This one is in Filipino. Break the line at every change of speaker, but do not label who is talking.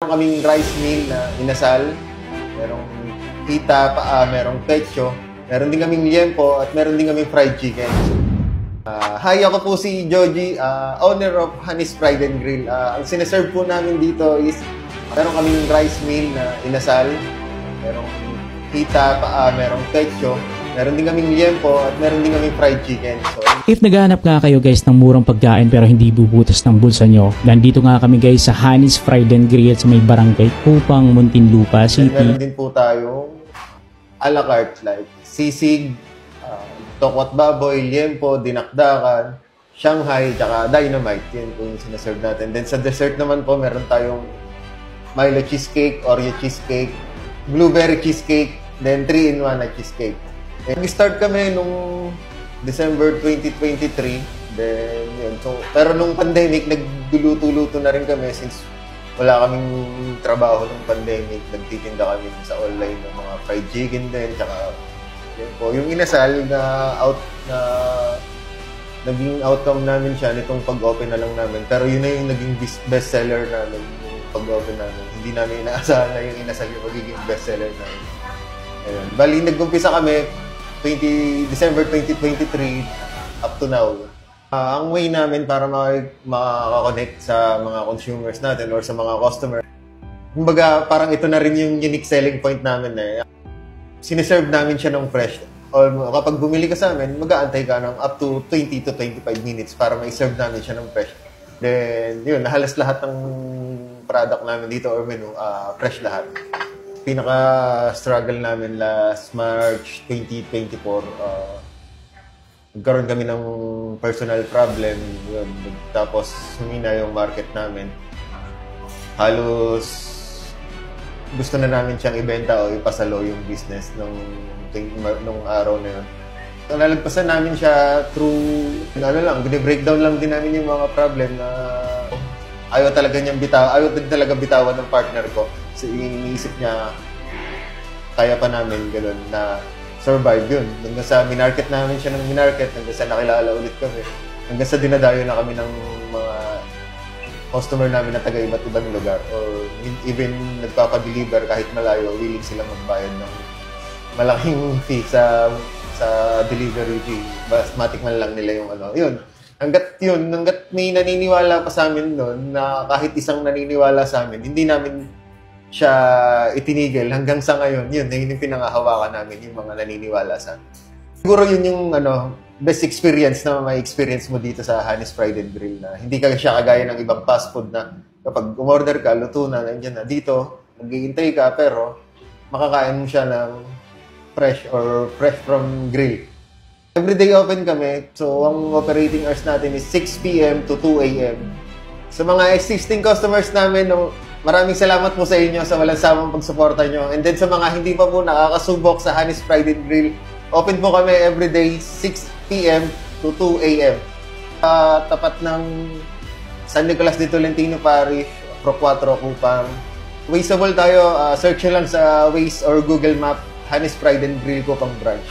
Meron kaming rice meal na inasal, merong hita, merong pecho, meron din kaming liempo, at meron din kaming fried chicken. Hi, ako po si Joji, owner of Honey's Fried and Grill. Ang sineserve po namin dito is meron kaming rice meal na inasal, merong hita, merong pecho, meron din kaming liempo, at meron din kaming fried chicken. So,
if naghahanap nga kayo guys ng murang pagkain pero hindi bubutas ng bulsa nyo, nandito nga kami guys sa Honey's Fried and Grill sa may barangay Kupang, Muntinlupa City.
Meron din po tayong a la carte like sisig, tokwat baboy, liempo, dinakdakan, Shanghai, tsaka dynamite. Yan po yung sinaserve natin. Then sa dessert naman po, meron tayong Milo cheesecake, Oreo cheesecake, blueberry cheesecake, then 3-in-1 na cheesecake. Nag-start kami nung December 2023. Then, yun. So, pero nung pandemic, nagluluto-luto na rin kami since wala kaming trabaho nung pandemic. Nagtitinda kami sa online ng mga fried chicken din, tsaka yun po. Yung inasal na naging outcome namin siya nitong pag-open na lang namin. Pero yun na yung naging bestseller namin, yung pag-open namin. Hindi namin inaasahan na yung inasal yung magiging bestseller namin. Ayun. Bali, nag-umpisa kami December 2023 up to now. Ang way namin para makakonect sa mga consumers natin or sa mga customer, kumbaga parang ito na rin yung unique selling point namin na sineserve namin siya ng fresh. Or kapag bumili ka sa amin, mag-aantay ka ng up to 20 to 25 minutes para ma-serve namin siya ng fresh. Then, yun, halos lahat ng product namin dito or menu, fresh lahat. Pinaka-struggle namin last March 2024, nagkaroon kami ng personal problem, yun. Tapos humina yung market namin. Halos gusto na namin siyang ibenta o ipasalo yung business nung araw na yun. Nalagpasan namin siya through, breakdown lang din namin yung mga problem na ayaw din talaga bitawan ng partner ko. So, iniisip niya, kaya pa namin gano'n na survive yun. Hanggang sa minarket namin siya ng minarket, hanggang sa nakilala ulit kami. Hanggang sa dinadayo na kami ng mga customer namin na taga iba't ibang lugar. Or even nagpapadeliver kahit malayo, willing silang magbayad ng malaking fee sa delivery fee. Matik man lang nila yung Yun. Hanggat may naniniwala pa sa amin doon na kahit isang naniniwala sa amin, hindi namin siya itinigil hanggang sa ngayon. Yun yung pinangahawakan namin, yung mga naniniwala sa amin. Siguro yun yung best experience na may experience mo dito sa Honey's Fried and Grill na hindi ka siya kagaya ng ibang fast food na kapag umorder ka, luto na, nandiyan na. Dito, naghihintay ka pero makakain mo siya ng fresh or fresh from grill. Everyday open kami. So, ang operating hours natin is 6 p.m. to 2 a.m. Sa mga existing customers namin, maraming salamat po sa inyo sa walang samang pagsuporta nyo. And then sa mga hindi pa po nakakasubok sa Honey's Fried and Grill, open po kami everyday 6 p.m. to 2 a.m. Tapat ng San Nicolas de Tolentino Parish, Pro 4, Kupang. Wazeable tayo, search nyo lang sa Waze or Google Map, Honey's Fried and Grill Kupang branch.